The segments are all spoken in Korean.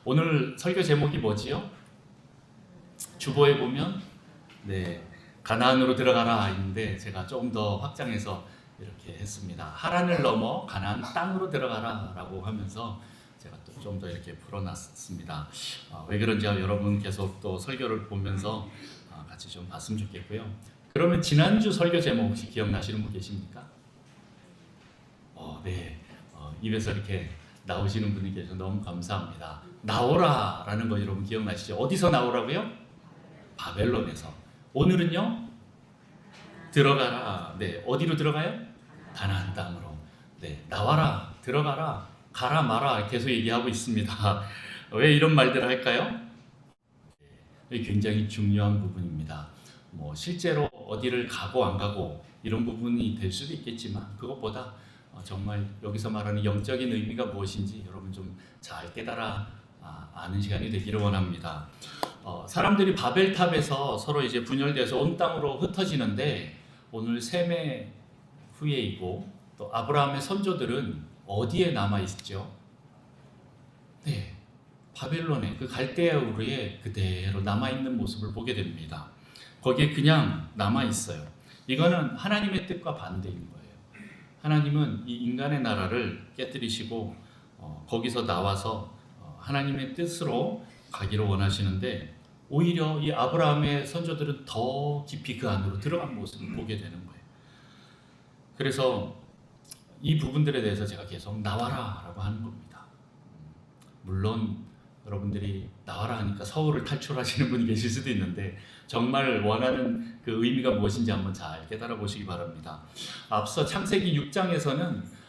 오늘 설교 제목이 뭐지요? 주보에 보면 가나안으로 들어가라 있는데 제가 조금 더 확장해서 이렇게 했습니다. 하란을 넘어 가나안 땅으로 들어가라라고 하면서 제가 또 좀 더 이렇게 풀어놨습니다. 왜 그런지 여러분 계속 또 설교를 보면서 같이 좀 봤으면 좋겠고요. 그러면 지난주 설교 제목 혹시 기억나시는 분 계십니까? 입에서 이렇게 나오시는 분이 계셔서 너무 감사합니다. 나오라라는 거 여러분 기억나시죠? 어디서 나오라고요? 바벨론에서. 오늘은요? 들어가라. 어디로 들어가요? 가나안 땅으로. 나와라, 들어가라, 가라 마라 계속 얘기하고 있습니다. 왜 이런 말들을 할까요? 굉장히 중요한 부분입니다. 실제로 어디를 가고 안 가고 이런 부분이 될 수도 있겠지만 그것보다 정말 여기서 말하는 영적인 의미가 무엇인지 여러분 좀 잘 깨달아 아는 시간이 되기를 원합니다. 사람들이 바벨탑에서 서로 이제 분열돼서 온 땅으로 흩어지는데 오늘 셈의 후예이고 또 아브라함의 선조들은 어디에 남아 있죠? 바벨론에 그 갈대아 우르에 그대로 남아 있는 모습을 보게 됩니다. 거기에 그냥 남아 있어요. 이거는 하나님의 뜻과 반대인 거예요. 하나님은 이 인간의 나라를 깨뜨리시고 거기서 나와서 하나님의 뜻으로 가기를 원하시는데 오히려 이 아브라함의 선조들은 더 깊이 그 안으로 들어간 모습을 보게 되는 거예요. 그래서 이 부분들에 대해서 제가 계속 나와라 라고 하는 겁니다. 물론 여러분들이 나와라 하니까 서울을 탈출하시는 분이 계실 수도 있는데 정말 원하는 그 의미가 무엇인지 한번 잘 깨달아 보시기 바랍니다. 앞서 창세기 6장에서는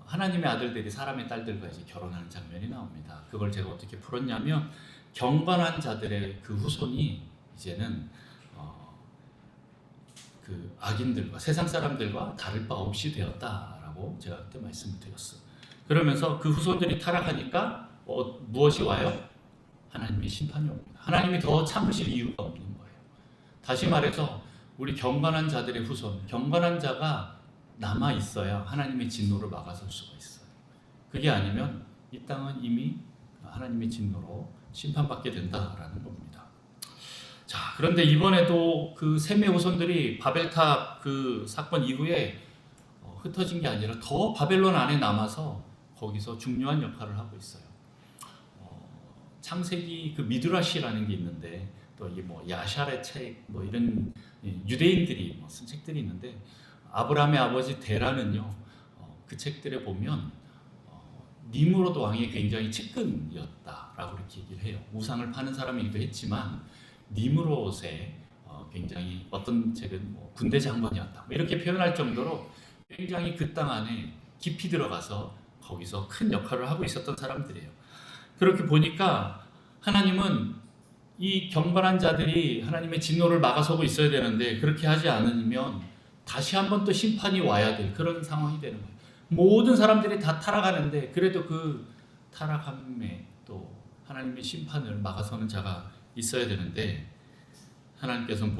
하나님의 아들들이 사람의 딸들과 이제 결혼하는 장면이 나옵니다. 그걸 제가 어떻게 풀었냐면 경건한 자들의 그 후손이 이제는 그 악인들과 세상 사람들과 다를 바 없이 되었다라고 제가 그때 말씀을 드렸어요. 그러면서 그 후손들이 타락하니까 무엇이 와요? 하나님의 심판이 옵니다. 하나님이 더 참으실 이유가 없는 거예요. 다시 말해서 우리 경건한 자들의 후손, 경건한 자가 남아 있어야 하나님의 진노를 막아설 수가 있어요. 그게 아니면 이 땅은 이미 하나님의 진노로 심판받게 된다라는 겁니다. 자, 그런데 이번에도 그 셈의 후손들이 바벨탑 그 사건 이후에 흩어진 게 아니라 더 바벨론 안에 남아서 거기서 중요한 역할을 하고 있어요. 창세기 그 미드라시라는 게 있는데 또 이게 야샬의 책 이런 유대인들이 쓴 책들이 있는데 아브라함의 아버지 데라는요 그 책들에 보면 니므롯 왕이 굉장히 측근이었다라고 이렇게 얘기를 해요. 우상을 파는 사람이기도 했지만 니므롯의 굉장히 어떤 책은 군대 장관이었다 이렇게 표현할 정도로 굉장히 그 땅 안에 깊이 들어가서 거기서 큰 역할을 하고 있었던 사람들이에요. 그렇게 보니까 하나님은 이 경건한 자들이 하나님의 진노를 막아서고 있어야 되는데 그렇게 하지 않으면 다시 한번 또 심판이 와야 될 그런 상황이 되는 거예요. 모든 사람들이 다 타락하는데 그래도 그 타락함에 또 하나님의 심판을 막아서는 자가 있어야 되는데 하나님께서는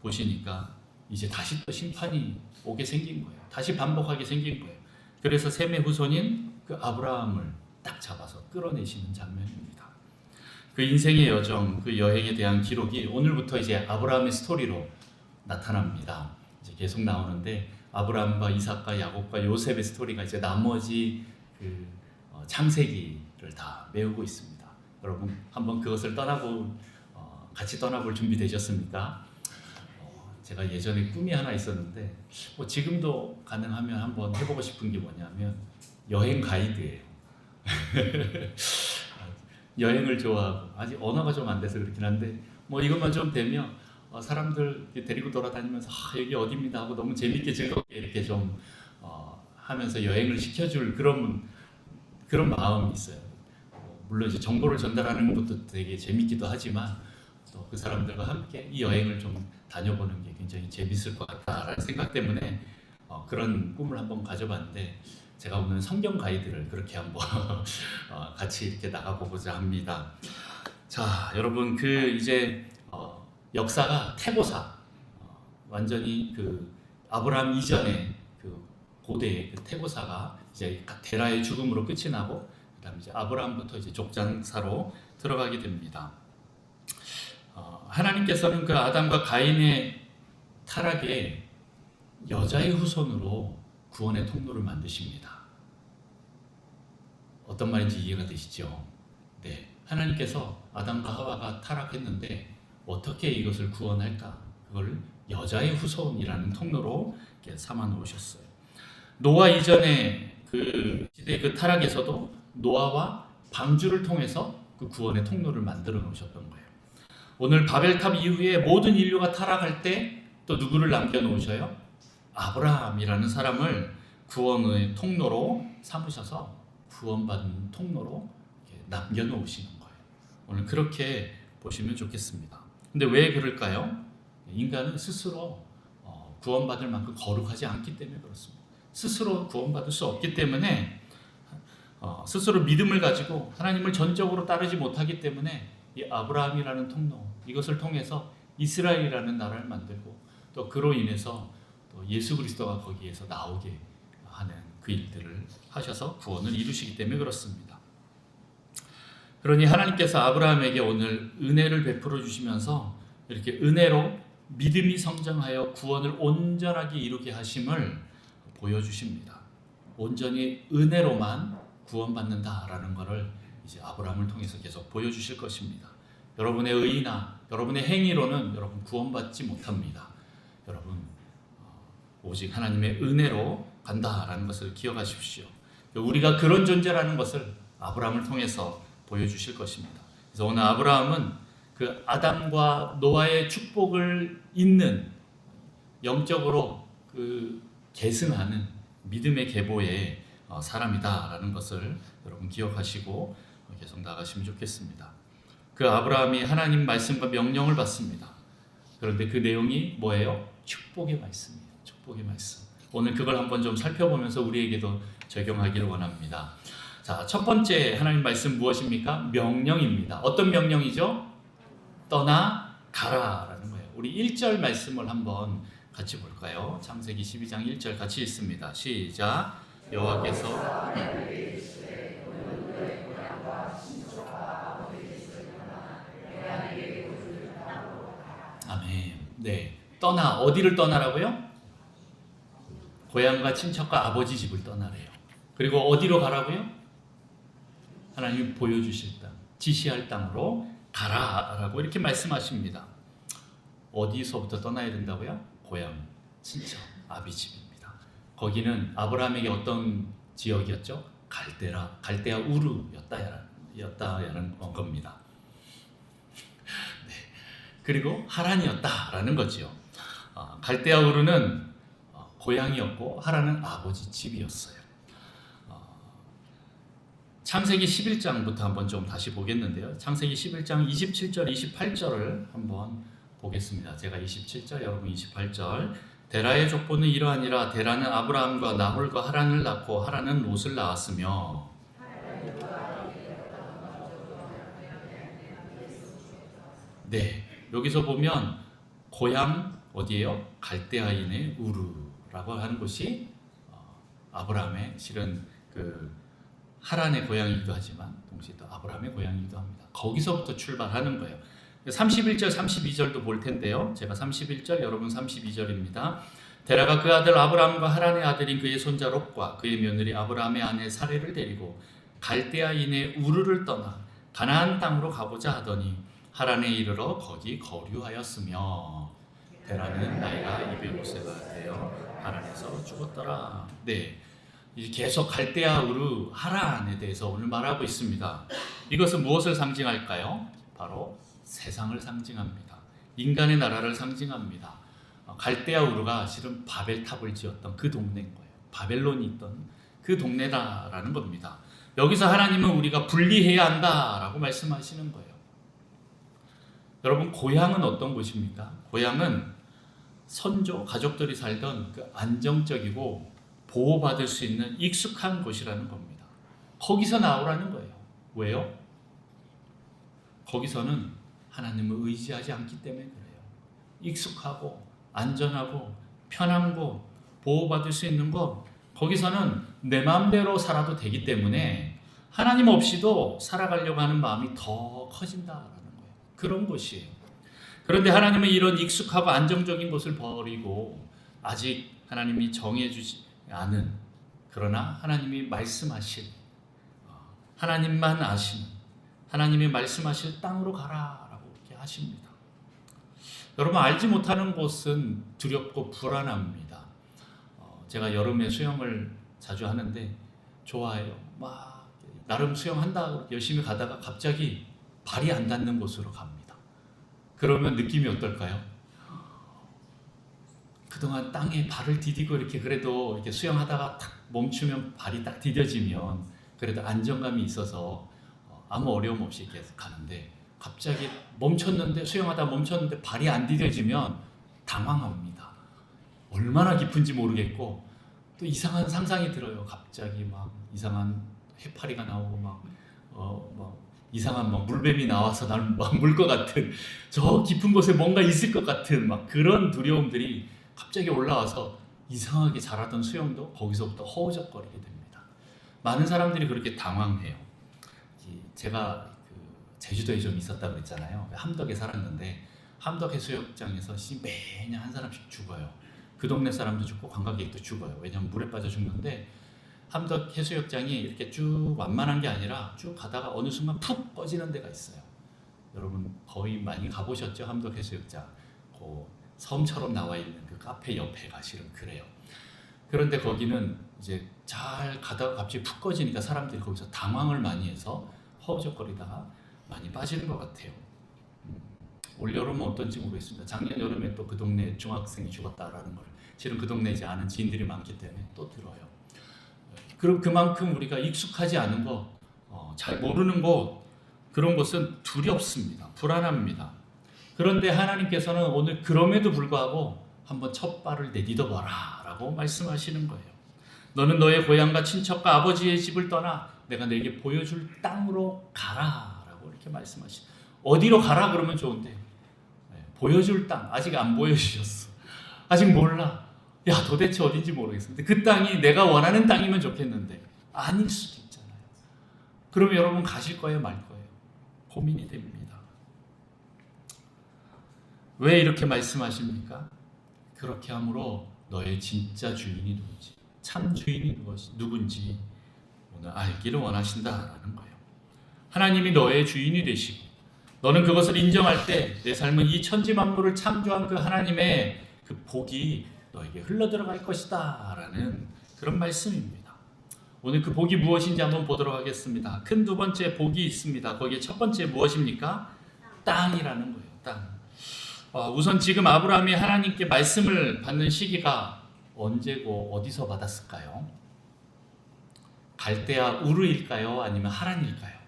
보시니까 이제 다시 또 심판이 오게 생긴 거예요. 다시 반복하게 생긴 거예요. 그래서 셈의 후손인 그 아브라함을 딱 잡아서 끌어내시는 장면입니다. 그 인생의 여정, 그 여행에 대한 기록이 오늘부터 이제 아브라함의 스토리로 나타납니다. 이제 계속 나오는데 아브라함과 이삭과 야곱과 요셉의 스토리가 이제 나머지 그 창세기를 다 메우고 있습니다. 여러분 한번 그것을 같이 떠나볼 준비 되셨습니까? 제가 예전에 꿈이 하나 있었는데 지금도 가능하면 한번 해보고 싶은 게 뭐냐면 여행 가이드예요. 여행을 좋아하고 아직 언어가 좀 안 돼서 그렇긴 한데 이것만 좀 되면 사람들 데리고 돌아다니면서 여기 어디입니다 하고 너무 재밌게 즐겁게 이렇게 좀 하면서 여행을 시켜줄 그런 마음이 있어요. 물론 이제 정보를 전달하는 것도 되게 재밌기도 하지만 또 그 사람들과 함께 이 여행을 좀 다녀보는 게 굉장히 재밌을 것 같다라는 생각 때문에 그런 꿈을 한번 가져봤는데 제가 오늘 성경 가이드를 그렇게 한번 같이 이렇게 나가보고자 합니다. 자, 여러분 이제 역사가 태고사 완전히 그 아브라함 이전에 그 고대의 그 태고사가 이제 데라의 죽음으로 끝이 나고 그다음에 이제 아브라함부터 이제 족장사로 들어가게 됩니다. 하나님께서는 그 아담과 가인의 타락에 여자의 후손으로 구원의 통로를 만드십니다. 어떤 말인지 이해가 되시죠? 네, 하나님께서 아담과 하와가 타락했는데 어떻게 이것을 구원할까? 그걸 여자의 후손이라는 통로로 이렇게 삼아 놓으셨어요. 노아 이전에 그 시대 그 타락에서도 노아와 방주를 통해서 그 구원의 통로를 만들어 놓으셨던 거예요. 오늘 바벨탑 이후에 모든 인류가 타락할 때 또 누구를 남겨 놓으셔요? 아브라함이라는 사람을 구원의 통로로 삼으셔서 구원받는 통로로 남겨 놓으시는 거예요. 오늘 그렇게 보시면 좋겠습니다. 근데 왜 그럴까요? 인간은 스스로 구원받을 만큼 거룩하지 않기 때문에 그렇습니다. 스스로 구원받을 수 없기 때문에 스스로 믿음을 가지고 하나님을 전적으로 따르지 못하기 때문에 이 아브라함이라는 통로, 이것을 통해서 이스라엘이라는 나라를 만들고 또 그로 인해서 또 예수 그리스도가 거기에서 나오게 하는 그 일들을 하셔서 구원을 이루시기 때문에 그렇습니다. 그러니 하나님께서 아브라함에게 오늘 은혜를 베풀어 주시면서 이렇게 은혜로 믿음이 성장하여 구원을 온전하게 이루게 하심을 보여주십니다. 온전히 은혜로만 구원받는다라는 것을 이제 아브라함을 통해서 계속 보여주실 것입니다. 여러분의 의나 여러분의 행위로는 여러분 구원받지 못합니다. 여러분 오직 하나님의 은혜로 간다라는 것을 기억하십시오. 우리가 그런 존재라는 것을 아브라함을 통해서 보여주실 것입니다. 그래서 오늘 아브라함은 그 아담과 노아의 축복을 잇는 영적으로 그 계승하는 믿음의 계보의 사람이다라는 것을 여러분 기억하시고 계속 나가시면 좋겠습니다. 그 아브라함이 하나님 말씀과 명령을 받습니다. 그런데 그 내용이 뭐예요? 축복의 말씀이에요. 축복의 말씀. 오늘 그걸 한번 좀 살펴보면서 우리에게도 적용하기를 원합니다. 자, 첫 번째 하나님 말씀 무엇입니까? 명령입니다. 어떤 명령이죠? 떠나 가라라는 거예요. 우리 1절 말씀을 한번 같이 볼까요? 창세기 12장 1절 같이 읽습니다. 시작. 여호와께서 아멘. 네. 떠나 어디를 떠나라고요? 고향과 친척과 아버지 집을 떠나래요. 그리고 어디로 가라고요? 하나님이 보여주실 땅, 지시할 땅으로 가라라고 이렇게 말씀하십니다. 어디서부터 떠나야 된다고요? 고향, 친척, 아비 집입니다. 거기는 아브라함에게 어떤 지역이었죠? 갈대아 우르였다는 겁니다. 네. 그리고 하란이었다라는 거죠. 갈대아 우르는 고향이었고 하란은 아버지 집이었어요. 창세기 11장부터 한번 좀 다시 보겠는데요. 창세기 11장 27절, 28절을 한번 보겠습니다. 제가 27절, 여러분 28절. 데라의 족보는 이러하니라. 데라는 아브라함과 나홀과 하란을 낳고 하란은 롯을 낳았으며. 네, 여기서 보면 고향 어디예요? 갈대아인의 우르라고 하는 곳이 아브라함의 실은 그 하란의 고향이기도 하지만 동시에 또 아브라함의 고향이기도 합니다. 거기서부터 출발하는 거예요. 31절, 32절도 볼 텐데요. 제가 31절, 여러분 32절입니다. 데라가 그 아들 아브라함과 하란의 아들인 그의 손자 롯과 그의 며느리 아브라함의 아내 사레를 데리고 갈대아인의 우르를 떠나 가나안 땅으로 가고자 하더니 하란에 이르러 거기 거류하였으며 데라는 나이가 205세가 되어 하란에서 죽었더라. 네, 계속 갈대아 우르 하란에 대해서 오늘 말하고 있습니다. 이것은 무엇을 상징할까요? 바로 세상을 상징합니다. 인간의 나라를 상징합니다. 갈대아 우르가 실은 바벨탑을 지었던 그 동네인 거예요. 바벨론이 있던 그 동네다라는 겁니다. 여기서 하나님은 우리가 분리해야 한다라고 말씀하시는 거예요. 여러분, 고향은 어떤 곳입니까? 고향은 선조, 가족들이 살던 그 안정적이고 보호받을 수 있는 익숙한 곳이라는 겁니다. 거기서 나오라는 거예요. 왜요? 거기서는 하나님을 의지하지 않기 때문에 그래요. 익숙하고 안전하고 편한 곳, 보호받을 수 있는 곳, 거기서는 내 마음대로 살아도 되기 때문에 하나님 없이도 살아가려고 하는 마음이 더 커진다라는 거예요. 그런 것이에요. 그런데 하나님은 이런 익숙하고 안정적인 것을 버리고 아직 하나님이 정해주지 않은, 그러나 하나님이 말씀하실, 하나님만 아시는, 하나님이 말씀하실 땅으로 가라라고 이렇게 하십니다. 여러분, 알지 못하는 곳은 두렵고 불안합니다. 제가 여름에 수영을 자주 하는데 좋아해요. 막 나름 수영한다 열심히 가다가 갑자기 발이 안 닿는 곳으로 갑니다. 그러면 느낌이 어떨까요? 그동안 땅에 발을 디디고 이렇게 그래도 이렇게 수영하다가 탁 멈추면 발이 딱 디뎌지면 그래도 안정감이 있어서 아무 어려움 없이 이렇게 가는데, 갑자기 멈췄는데, 수영하다 멈췄는데 발이 안 디뎌지면 당황합니다. 얼마나 깊은지 모르겠고 또 이상한 상상이 들어요. 갑자기 막 이상한 해파리가 나오고 막 이상한 막 물뱀이 나와서 날 막 물 것 같은, 저 깊은 곳에 뭔가 있을 것 같은 막 그런 두려움들이 갑자기 올라와서 이상하게 잘하던 수영도 거기서부터 허우적거리게 됩니다. 많은 사람들이 그렇게 당황해요. 제가 제주도에 좀 있었다고 그랬잖아요. 함덕에 살았는데 함덕 해수욕장에서 매년 한 사람씩 죽어요. 그 동네 사람도 죽고 관광객도 죽어요. 왜냐하면 물에 빠져 죽는데, 함덕 해수욕장이 이렇게 쭉 완만한 게 아니라 쭉 가다가 어느 순간 푹 꺼지는 데가 있어요. 여러분 거의 많이 가보셨죠? 함덕 해수욕장. 그 섬처럼 나와 있는 그 카페 옆에가 실은 그래요. 그런데 거기는 이제 잘 가다가 갑자기 푹 꺼지니까 사람들이 거기서 당황을 많이 해서 허우적거리다가 많이 빠지는 것 같아요. 올 여름은 어떤지 모르겠습니다. 작년 여름에 또 그 동네 중학생이 죽었다라는 걸 실은 그 동네 이제 아는 지인들이 많기 때문에 또 들어요. 그럼 그만큼 우리가 익숙하지 않은 것, 잘 모르는 것, 그런 것은 두렵습니다. 불안합니다. 그런데 하나님께서는 오늘 그럼에도 불구하고 한번 첫 발을 내디뎌봐라 라고 말씀하시는 거예요. 너는 너의 고향과 친척과 아버지의 집을 떠나 내가 너에게 보여줄 땅으로 가라 라고 이렇게 말씀하시죠. 어디로 가라 그러면 좋은데, 보여줄 땅 아직 안 보여주셨어. 아직 몰라. 야, 도대체 어딘지 모르겠어. 근데 그 땅이 내가 원하는 땅이면 좋겠는데 아닐 수도 있잖아요. 그러면 여러분 가실 거예요, 말 거예요? 고민이 됩니다. 왜 이렇게 말씀하십니까? 그렇게 함으로 너의 진짜 주인이 누군지, 참 주인이 누군지 오늘 알기를 원하신다라는 거예요. 하나님이 너의 주인이 되시고 너는 그것을 인정할 때 내 삶은 이 천지 만물을 창조한 그 하나님의 그 복이 너에게 흘러들어갈 것이다 라는 그런 말씀입니다. 오늘 그 복이 무엇인지 한번 보도록 하겠습니다. 큰 두 번째 복이 있습니다. 거기에 첫 번째 무엇입니까? 땅이라는 거예요. 땅. 우선 지금 아브라함이 하나님께 말씀을 받는 시기가 언제고 어디서 받았을까요? 갈대아 우르일까요? 아니면 하란일까요?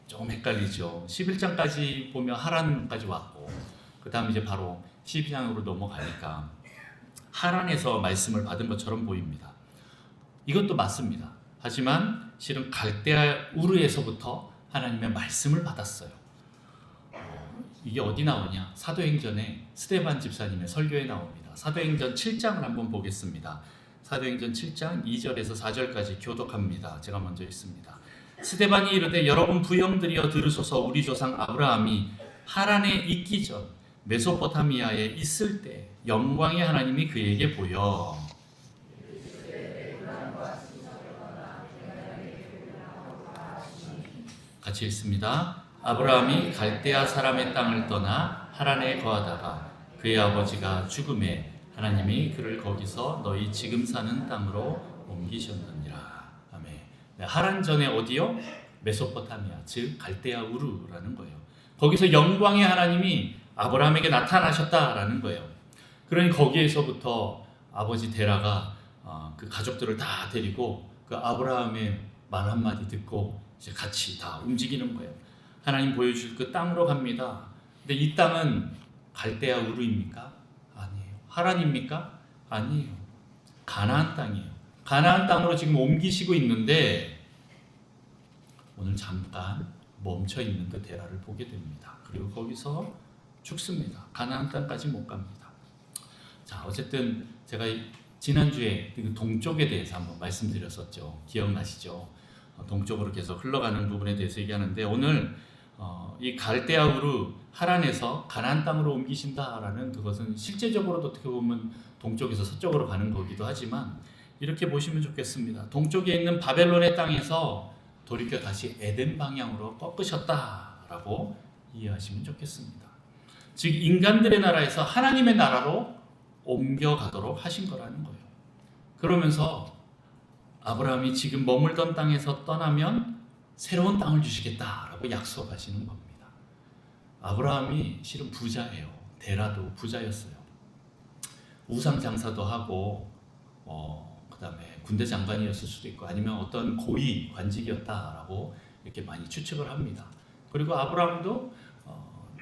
조금 헷갈리죠. 11장까지 보면 하란까지 왔고 그 다음 이제 바로 12장으로 넘어가니까 하란에서 말씀을 받은 것처럼 보입니다. 이것도 맞습니다. 하지만 실은 갈대아 우르에서부터 하나님의 말씀을 받았어요. 이게 어디 나오냐? 사도행전에 스데반 집사님의 설교에 나옵니다. 사도행전 7장을 한번 보겠습니다. 사도행전 7장 2절에서 4절까지 교독합니다. 제가 먼저 읽습니다. 스데반이 이르되 여러분 부형들이여 들으소서. 우리 조상 아브라함이 하란에 있기 전 메소포타미아에 있을 때 영광의 하나님이 그에게 보여 같이 읽습니다. 아브라함이 갈대아 사람의 땅을 떠나 하란에 거하다가 그의 아버지가 죽음에 하나님이 그를 거기서 너희 지금 사는 땅으로 옮기셨느니라. 아멘. 네, 하란 전에 어디요? 메소포타미아, 즉 갈대아 우르라는 거예요. 거기서 영광의 하나님이 아브라함에게 나타나셨다라는 거예요. 그러니 거기에서부터 아버지 데라가 그 가족들을 다 데리고 그 아브라함의 말 한마디 듣고 이제 같이 다 움직이는 거예요. 하나님 보여줄 그 땅으로 갑니다. 근데 이 땅은 갈대아 우르입니까? 아니에요. 하란입니까? 아니에요. 가나안 땅이에요. 가나안 땅으로 지금 옮기시고 있는데 오늘 잠깐 멈춰 있는 그 데라를 보게 됩니다. 그리고 거기서 죽습니다. 가나안 땅까지 못 갑니다. 자, 어쨌든 제가 지난주에 그 동쪽에 대해서 한번 말씀드렸었죠. 기억나시죠? 동쪽으로 계속 흘러가는 부분에 대해서 얘기하는데 오늘 이 갈대아우르 하란에서 가나안 땅으로 옮기신다라는 그것은 실제적으로도 어떻게 보면 동쪽에서 서쪽으로 가는 거기도 하지만 이렇게 보시면 좋겠습니다. 동쪽에 있는 바벨론의 땅에서 돌이켜 다시 에덴 방향으로 꺾으셨다라고 이해하시면 좋겠습니다. 즉 인간들의 나라에서 하나님의 나라로 옮겨가도록 하신 거라는 거예요. 그러면서 아브라함이 지금 머물던 땅에서 떠나면 새로운 땅을 주시겠다라고 약속하시는 겁니다. 아브라함이 실은 부자예요. 데라도 부자였어요. 우상 장사도 하고 그다음에 군대 장관이었을 수도 있고 아니면 어떤 고위 관직이었다라고 이렇게 많이 추측을 합니다. 그리고 아브라함도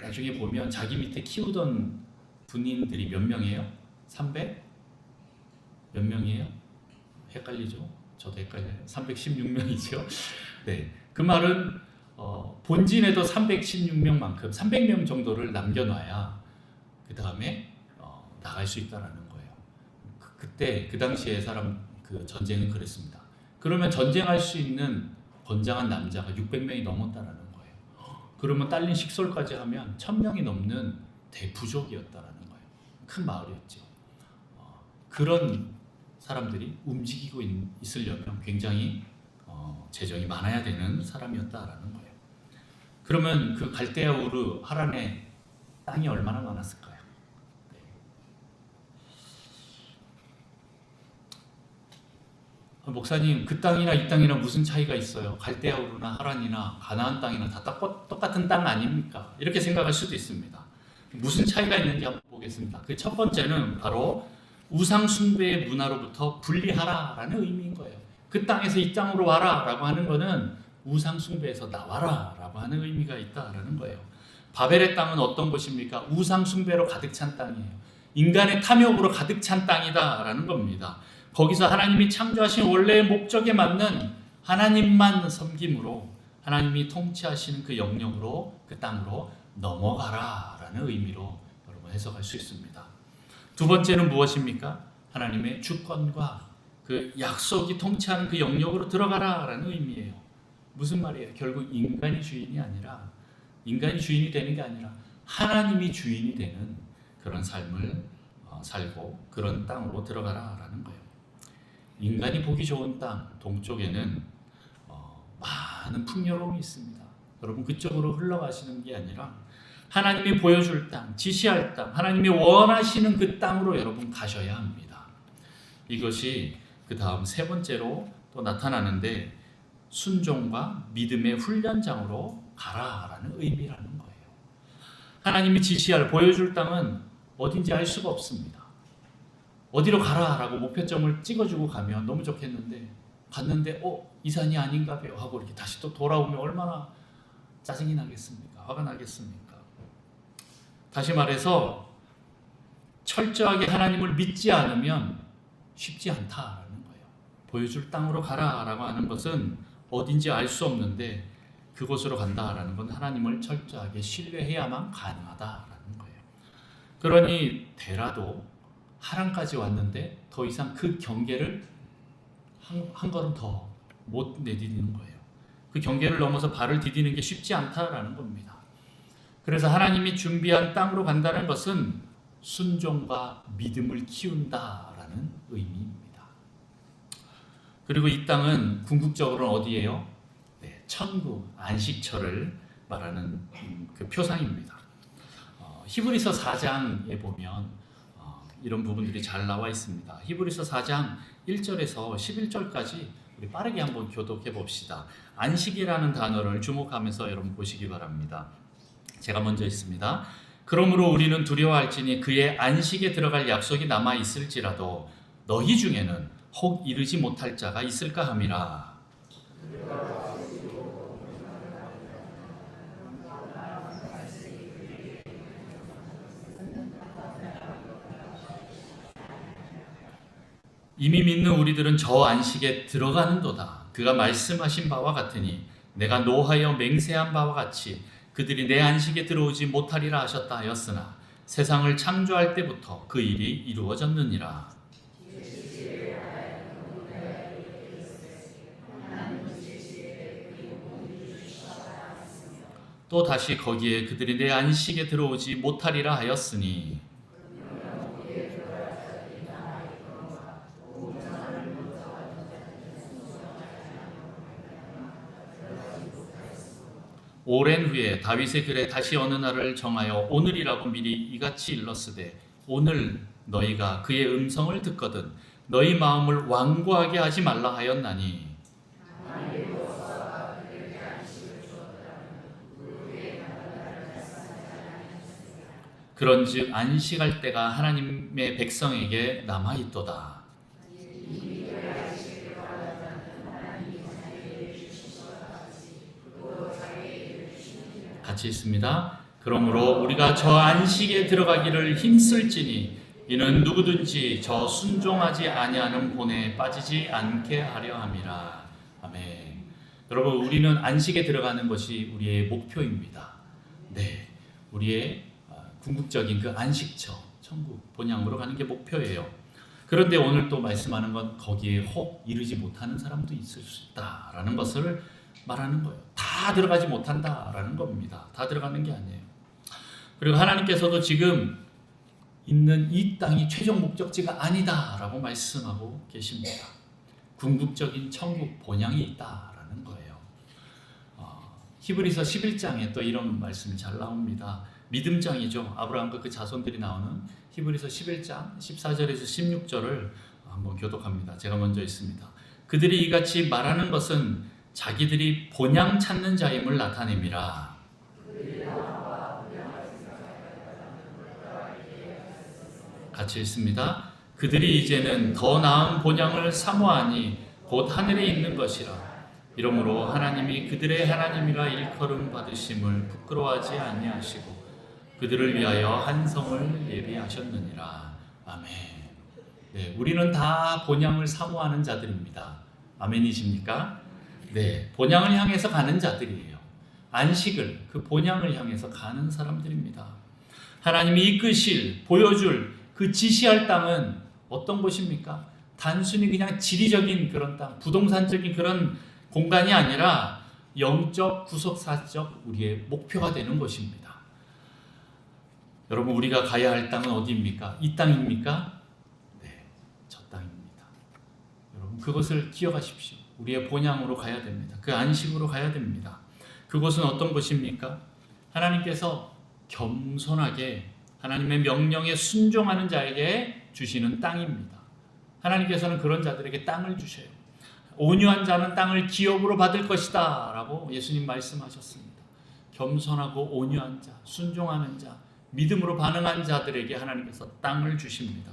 나중에 보면 자기 밑에 키우던 군인들이 몇 명이에요? 300? 몇 명이에요? 헷갈리죠? 저도 헷갈려요. 316명이죠. 네, 그 말은 본진에도 316명만큼 300명 정도를 남겨놔야 그 다음에 나갈 수 있다라는 거예요. 그때 그 당시에 그 전쟁은 그랬습니다. 그러면 전쟁할 수 있는 건장한 남자가 600명이 넘었다라는 거예요. 그러면 딸린 식솔까지 하면 1000명이 넘는 대부족이었다라는 거예요. 큰 마을이었죠. 그런 사람들이 움직이고 있으려면 굉장히 재정이 많아야 되는 사람이었다라는 거예요. 그러면 그 갈대아우르 하란의 땅이 얼마나 많았을까요? 목사님, 그 땅이나 이 땅이나 무슨 차이가 있어요? 갈대아우르나 하란이나 가나안 땅이나 다 똑같은 땅 아닙니까? 이렇게 생각할 수도 있습니다. 무슨 차이가 있는지 한번 보겠습니다. 그 첫 번째는 바로 우상 숭배의 문화로부터 분리하라라는 의미인 거예요. 그 땅에서 이 땅으로 와라라고 하는 거는 우상 숭배에서 나와라라고 하는 의미가 있다라는 거예요. 바벨의 땅은 어떤 곳입니까? 우상 숭배로 가득 찬 땅이에요. 인간의 탐욕으로 가득 찬 땅이다라는 겁니다. 거기서 하나님이 창조하신 원래의 목적에 맞는 하나님만 섬김으로 하나님이 통치하시는 그 영역으로 그 땅으로 넘어가라라는 의미로 여러분 해석할 수 있습니다. 두 번째는 무엇입니까? 하나님의 주권과 그 약속이 통치하는 그 영역으로 들어가라라는 의미예요. 무슨 말이에요? 결국 인간이 주인이 아니라 인간이 주인이 되는 게 아니라 하나님이 주인이 되는 그런 삶을 살고 그런 땅으로 들어가라라는 거예요. 인간이 보기 좋은 땅 동쪽에는 많은 풍요로움이 있습니다. 여러분 그쪽으로 흘러가시는 게 아니라 하나님이 보여줄 땅, 지시할 땅, 하나님이 원하시는 그 땅으로 여러분 가셔야 합니다. 이것이 그 다음 세 번째로 또 나타나는데 순종과 믿음의 훈련장으로 가라라는 의미라는 거예요. 하나님이 지시할 보여줄 땅은 어딘지 알 수가 없습니다. 어디로 가라라고 목표점을 찍어주고 가면 너무 좋겠는데 갔는데 이 산이 아닌가 봐요 하고 이렇게 다시 또 돌아오면 얼마나 짜증이 나겠습니까? 화가 나겠습니까? 다시 말해서 철저하게 하나님을 믿지 않으면 쉽지 않다라는 거예요. 보여줄 땅으로 가라라고 하는 것은 어딘지 알 수 없는데 그곳으로 간다라는 건 하나님을 철저하게 신뢰해야만 가능하다라는 거예요. 그러니 데라도 하란까지 왔는데 더 이상 그 경계를 한 걸음 더 못 내디디는 거예요. 그 경계를 넘어서 발을 디디는 게 쉽지 않다라는 겁니다. 그래서 하나님이 준비한 땅으로 간다는 것은 순종과 믿음을 키운다라는 의미입니다. 그리고 이 땅은 궁극적으로는 어디예요? 네, 천국, 안식처를 말하는 그 표상입니다. 히브리서 4장에 보면 이런 부분들이 잘 나와 있습니다. 히브리서 4장 1절에서 11절까지 우리 빠르게 한번 교독해 봅시다. 안식이라는 단어를 주목하면서 여러분 보시기 바랍니다. 제가 먼저 있습니다. 그러므로 우리는 두려워할지니 그의 안식에 들어갈 약속이 남아 있을지라도 너희 중에는 혹 이르지 못할 자가 있을까 함이라. 이미 믿는 우리들은 저 안식에 들어가는도다. 그가 말씀하신 바와 같으니 내가 노하여 맹세한 바와 같이 그들이 내 안식에 들어오지 못하리라 하셨다 하였으나 세상을 창조할 때부터 그 일이 이루어졌느니라. 또 다시 거기에 그들이 내 안식에 들어오지 못하리라 하였으니 오랜 후에 다윗의 글에 다시 어느 날을 정하여 오늘이라고 미리 이같이 일렀으되 오늘 너희가 그의 음성을 듣거든 너희 마음을 완고하게 하지 말라 하였나니 그런즉 안식할 때가 하나님의 백성에게 남아 있도다. 같이 있습니다. 그러므로 우리가 저 안식에 들어가기를 힘쓸지니 이는 누구든지 저 순종하지 아니하는 본에 빠지지 않게 하려 함이라. 아멘. 여러분, 우리는 안식에 들어가는 것이 우리의 목표입니다. 네, 우리의 궁극적인 그 안식처, 천국 본향으로 가는 게 목표예요. 그런데 오늘 또 말씀하는 건 거기에 혹 이르지 못하는 사람도 있을 수 있다라는 것을 말하는 거예요. 다 들어가지 못한다라는 겁니다. 다 들어가는 게 아니에요. 그리고 하나님께서도 지금 있는 이 땅이 최종 목적지가 아니다라고 말씀하고 계십니다. 궁극적인 천국 본향이 있다라는 거예요. 히브리서 11장에 또 이런 말씀이 잘 나옵니다. 믿음장이죠. 아브라함과 그 자손들이 나오는 히브리서 11장 14절에서 16절을 한번 교독합니다. 제가 먼저 있습니다. 그들이 이같이 말하는 것은 자기들이 본향 찾는 자임을 나타냅니다. 같이 읽습니다. 그들이 이제는 더 나은 본향을 사모하니 곧 하늘에 있는 것이라. 이러므로 하나님이 그들의 하나님이라 일컬음 받으심을 부끄러워하지 아니하시고 그들을 위하여 한 성을 예비하셨느니라. 아멘. 네, 우리는 다 본향을 사모하는 자들입니다. 아멘이십니까? 네, 본향을 향해서 가는 자들이에요. 안식을, 그 본향을 향해서 가는 사람들입니다. 하나님이 이끄실, 보여줄, 그 지시할 땅은 어떤 곳입니까? 단순히 그냥 지리적인 그런 땅, 부동산적인 그런 공간이 아니라 영적, 구속사적 우리의 목표가 되는 곳입니다. 여러분, 우리가 가야 할 땅은 어디입니까? 이 땅입니까? 네, 저 땅입니다. 여러분, 그것을 기억하십시오. 우리의 본향으로 가야 됩니다. 그 안식으로 가야 됩니다. 그곳은 어떤 곳입니까? 하나님께서 겸손하게 하나님의 명령에 순종하는 자에게 주시는 땅입니다. 하나님께서는 그런 자들에게 땅을 주셔요. 온유한 자는 땅을 기업으로 받을 것이다 라고 예수님 말씀하셨습니다. 겸손하고 온유한 자, 순종하는 자, 믿음으로 반응한 자들에게 하나님께서 땅을 주십니다.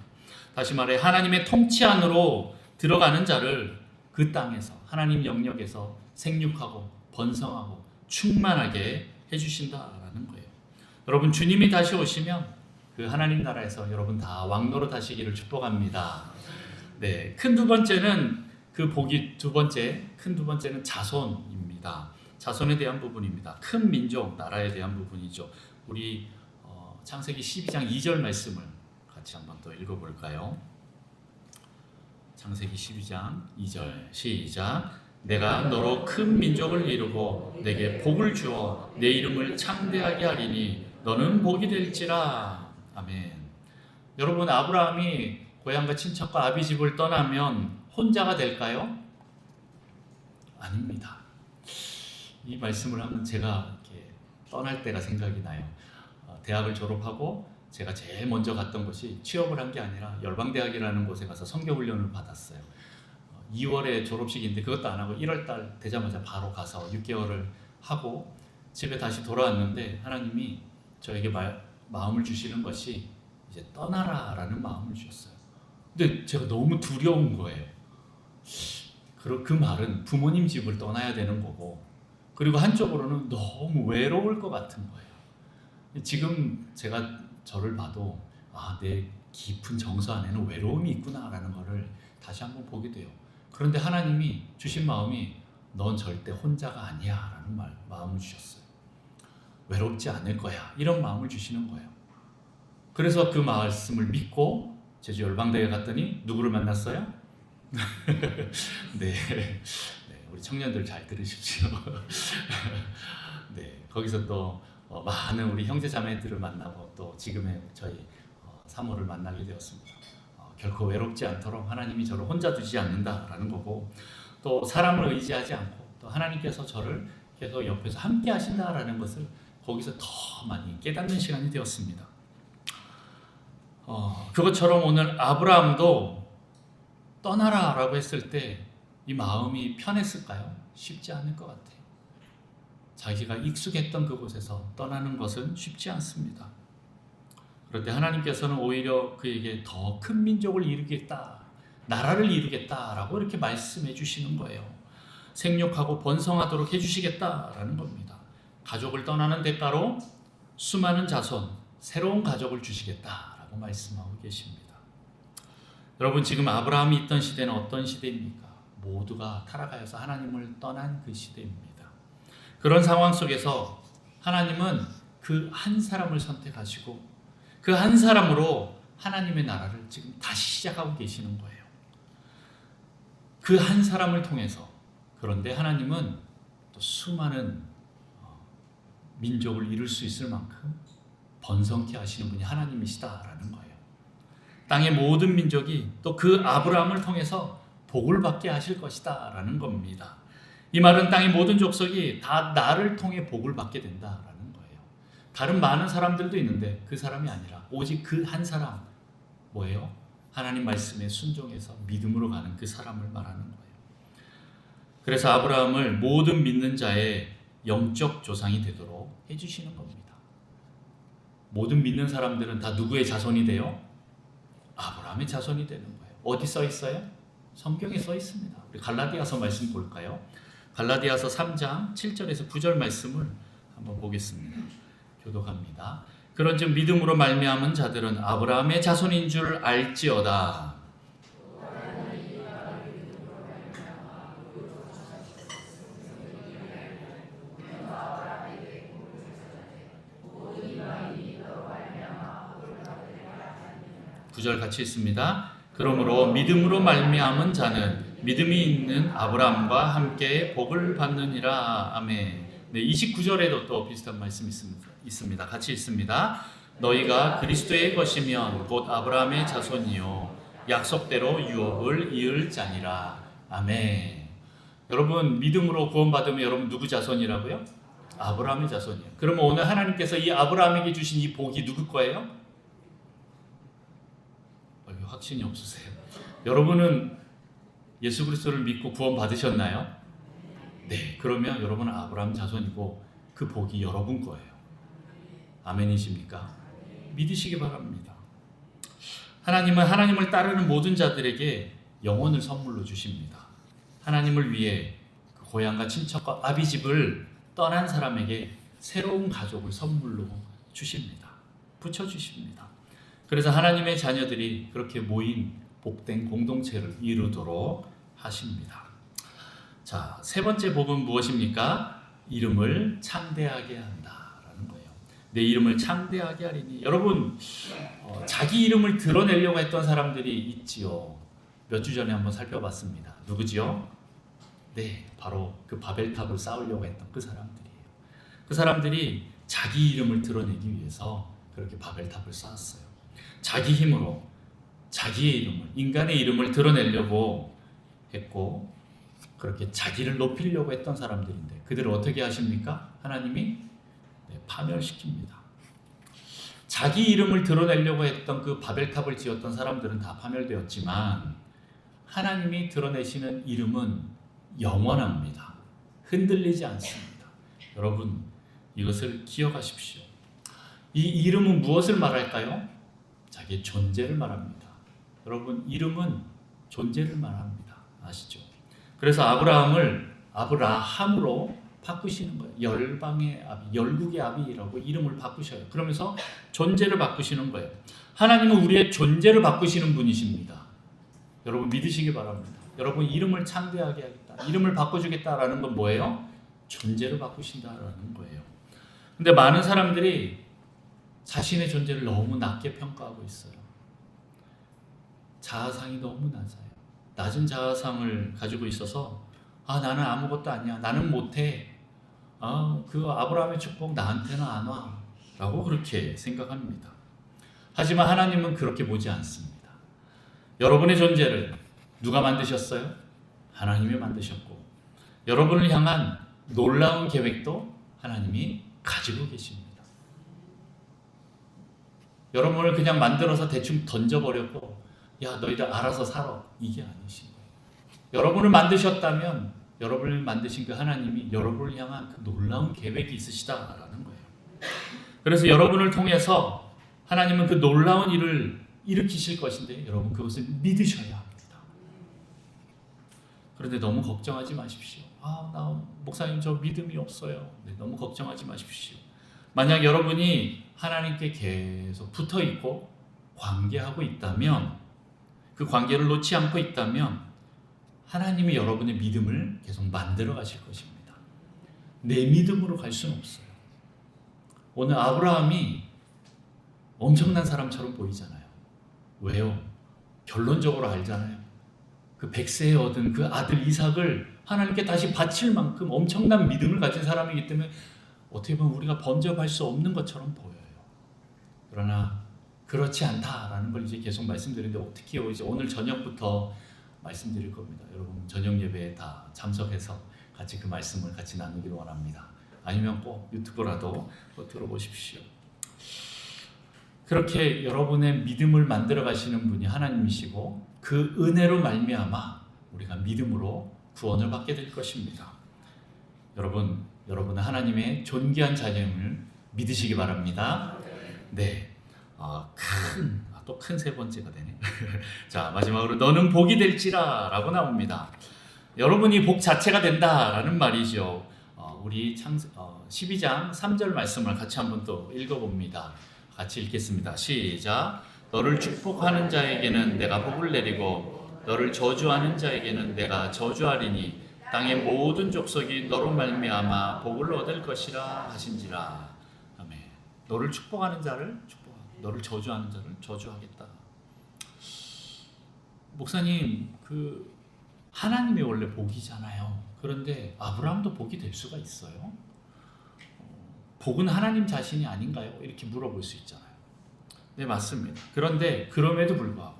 다시 말해 하나님의 통치 안으로 들어가는 자를 그 땅에서 하나님 영역에서 생육하고 번성하고 충만하게 해주신다라는 거예요. 여러분, 주님이 다시 오시면 그 하나님 나라에서 여러분 다 왕노로 타시기를 축복합니다. 네, 큰 두 번째는 그 복이 두 번째는 자손입니다. 자손에 대한 부분입니다. 큰 민족, 나라에 대한 부분이죠. 우리 창세기 12장 2절 말씀을 같이 한번 또 읽어볼까요? 창세기 12장 2절 시작. 내가 너로 큰 민족을 이루고 내게 복을 주어 내 이름을 창대하게 하리니 너는 복이 될지라. 아멘. 여러분, 아브라함이 고향과 친척과 아비집을 떠나면 혼자가 될까요? 아닙니다. 이 말씀을 하면 제가 이렇게 떠날 때가 생각이 나요. 대학을 졸업하고 제가 제일 먼저 갔던 곳이 취업을 한 게 아니라 열방대학이라는 곳에 가서 성교훈련을 받았어요. 2월에 졸업식인데 그것도 안 하고 1월달 되자마자 바로 가서 6개월을 하고 집에 다시 돌아왔는데 하나님이 저에게 마음을 주시는 것이 이제 떠나라라는 마음을 주셨어요. 근데 제가 너무 두려운 거예요. 그 말은 부모님 집을 떠나야 되는 거고, 그리고 한쪽으로는 너무 외로울 것 같은 거예요. 지금 제가 저를 봐도 내 깊은 정서 안에는 외로움이 있구나라는 것을 다시 한번 보게 돼요. 그런데 하나님이 주신 마음이 넌 절대 혼자가 아니야 라는 마음을 주셨어요. 외롭지 않을 거야, 이런 마음을 주시는 거예요. 그래서 그 말씀을 믿고 제주 열방대에 갔더니 누구를 만났어요? 네, 우리 청년들 잘 들으십시오. 네, 거기서 또 많은 우리 형제 자매들을 만나고 또 지금의 저희 사모를 만나게 되었습니다. 결코 외롭지 않도록 하나님이 저를 혼자 두지 않는다라는 거고, 또 사람을 의지하지 않고 또 하나님께서 저를 계속 옆에서 함께 하신다라는 것을 거기서 더 많이 깨닫는 시간이 되었습니다. 그것처럼 오늘 아브라함도 떠나라라고 했을 때 이 마음이 편했을까요? 쉽지 않을 것 같아요. 자기가 익숙했던 그곳에서 떠나는 것은 쉽지 않습니다. 그런데 하나님께서는 오히려 그에게 더 큰 민족을 이루겠다, 나라를 이루겠다라고 이렇게 말씀해 주시는 거예요. 생육하고 번성하도록 해주시겠다라는 겁니다. 가족을 떠나는 대가로 수많은 자손, 새로운 가족을 주시겠다라고 말씀하고 계십니다. 여러분, 지금 아브라함이 있던 시대는 어떤 시대입니까? 모두가 타락하여서 하나님을 떠난 그 시대입니다. 그런 상황 속에서 하나님은 그 한 사람을 선택하시고 그 한 사람으로 하나님의 나라를 지금 다시 시작하고 계시는 거예요. 그 한 사람을 통해서. 그런데 하나님은 또 수많은 민족을 이룰 수 있을 만큼 번성케 하시는 분이 하나님이시다라는 거예요. 땅의 모든 민족이 또 그 아브라함을 통해서 복을 받게 하실 것이다 라는 겁니다. 이 말은 땅의 모든 족속이 다 나를 통해 복을 받게 된다라는 거예요. 다른 많은 사람들도 있는데 그 사람이 아니라 오직 그 한 사람, 뭐예요? 하나님 말씀에 순종해서 믿음으로 가는 그 사람을 말하는 거예요. 그래서 아브라함을 모든 믿는 자의 영적 조상이 되도록 해주시는 겁니다. 모든 믿는 사람들은 다 누구의 자손이 돼요? 아브라함의 자손이 되는 거예요. 어디 써 있어요? 성경에 써 있습니다. 우리 갈라디아서 말씀 볼까요? 갈라디아서 3장 7절에서 9절 말씀을 한번 보겠습니다. 교독합니다. 그런즉 믿음으로 말미암은 자들은 아브라함의 자손인 줄 알지어다. 구절 같이 있습니다. 그러므로 믿음으로 말미암은 자는 믿음이 있는 아브라함과 함께 복을 받느니라. 아멘. 네, 29절에도 또 비슷한 말씀이 있습니다. 같이 있습니다. 너희가 그리스도의 것이면 곧 아브라함의 자손이요 약속대로 유업을 이을 자니라. 아멘. 여러분, 믿음으로 구원받으면 여러분 누구 자손이라고요? 아브라함의 자손이에요. 그러면 오늘 하나님께서 이 아브라함에게 주신 이 복이 누구 거예요? 확신이 없으세요? 여러분은 예수 그리스도를 믿고 구원 받으셨나요? 네, 그러면 여러분은 아브라함 자손이고 그 복이 여러분 거예요. 아멘이십니까? 믿으시기 바랍니다. 하나님은 하나님을 따르는 모든 자들에게 영혼을 선물로 주십니다. 하나님을 위해 그 고향과 친척과 아비집을 떠난 사람에게 새로운 가족을 선물로 주십니다. 붙여주십니다. 그래서 하나님의 자녀들이 그렇게 모인 복된 공동체를 이루도록 하십니다. 자, 세 번째 복은 무엇입니까? 이름을 창대하게 한다라는 거예요. 내 이름을 창대하게 하리니. 여러분, 자기 이름을 드러내려고 했던 사람들이 있지요. 몇 주 전에 한번 살펴봤습니다. 누구지요? 네, 바로 그 바벨탑을 쌓으려고 했던 그 사람들이에요. 그 사람들이 자기 이름을 드러내기 위해서 그렇게 바벨탑을 쌓았어요. 자기 힘으로 자기의 이름을, 인간의 이름을 드러내려고 했고 그렇게 자기를 높이려고 했던 사람들인데 그들을 어떻게 하십니까? 하나님이 파멸시킵니다. 자기 이름을 드러내려고 했던 그 바벨탑을 지었던 사람들은 다 파멸되었지만 하나님이 드러내시는 이름은 영원합니다. 흔들리지 않습니다. 여러분, 이것을 기억하십시오. 이 이름은 무엇을 말할까요? 자기의 존재를 말합니다. 여러분, 이름은 존재를 말합니다. 아시죠? 그래서 아브라함을 아브라함으로 바꾸시는 거예요. 열방의 아비, 열국의 아비라고 이름을 바꾸셔요. 그러면서 존재를 바꾸시는 거예요. 하나님은 우리의 존재를 바꾸시는 분이십니다. 여러분, 믿으시기 바랍니다. 여러분, 이름을 창대하게 하겠다, 이름을 바꿔주겠다라는 건 뭐예요? 존재를 바꾸신다라는 거예요. 근데 많은 사람들이 자신의 존재를 너무 낮게 평가하고 있어요. 자아상이 너무 낮아요. 낮은 자아상을 가지고 있어서 나는 아무것도 아니야. 나는 못해. 그 아브라함의 축복 나한테는 안 와. 라고 그렇게 생각합니다. 하지만 하나님은 그렇게 보지 않습니다. 여러분의 존재를 누가 만드셨어요? 하나님이 만드셨고, 여러분을 향한 놀라운 계획도 하나님이 가지고 계십니다. 여러분을 그냥 만들어서 대충 던져버렸고, 야, 너희들 알아서 살아. 이게 아니신 거예요. 여러분을 만드셨다면, 여러분을 만드신 그 하나님이 여러분을 향한 그 놀라운 계획이 있으시다라는 거예요. 그래서 여러분을 통해서 하나님은 그 놀라운 일을 일으키실 것인데, 여러분 그것을 믿으셔야 합니다. 그런데 너무 걱정하지 마십시오. 나 목사님 저 믿음이 없어요. 네, 너무 걱정하지 마십시오. 만약 여러분이 하나님께 계속 붙어 있고 관계하고 있다면, 그 관계를 놓지 않고 있다면 하나님이 여러분의 믿음을 계속 만들어 가실 것입니다. 내 믿음으로 갈 수는 없어요. 오늘 아브라함이 엄청난 사람처럼 보이잖아요. 왜요? 결론적으로 알잖아요. 그 100세에 얻은 그 아들 이삭을 하나님께 다시 바칠 만큼 엄청난 믿음을 가진 사람이기 때문에 어떻게 보면 우리가 범접할 수 없는 것처럼 보여요. 그러나 그렇지 않다라는 걸 이제 계속 말씀드리는데, 어떻게 이제 오늘 저녁부터 말씀드릴 겁니다. 여러분 저녁 예배에 다 참석해서 같이 그 말씀을 같이 나누기를 원합니다. 아니면 꼭 유튜브라도 들어보십시오. 그렇게 여러분의 믿음을 만들어 가시는 분이 하나님이시고, 그 은혜로 말미암아 우리가 믿음으로 구원을 받게 될 것입니다. 여러분은 하나님의 존귀한 자녀임을 믿으시기 바랍니다. 네, 또 큰 세 번째가 되네. 자, 마지막으로 너는 복이 될지라라고 나옵니다. 여러분이 복 자체가 된다라는 말이죠. 우리 12장 3절 말씀을 같이 한번 또 읽어봅니다. 같이 읽겠습니다. 시작. 너를 축복하는 자에게는 내가 복을 내리고 너를 저주하는 자에게는 내가 저주하리니 땅의 모든 족속이 너로 말미암아 복을 얻을 것이라 하신지라. 아멘. 너를 축복하는 자를 축복하고 너를 저주하는 자를 저주하겠다. 목사님, 그 하나님이 원래 복이잖아요. 그런데 아브라함도 복이 될 수가 있어요? 복은 하나님 자신이 아닌가요? 이렇게 물어볼 수 있잖아요. 네, 맞습니다. 그런데 그럼에도 불구하고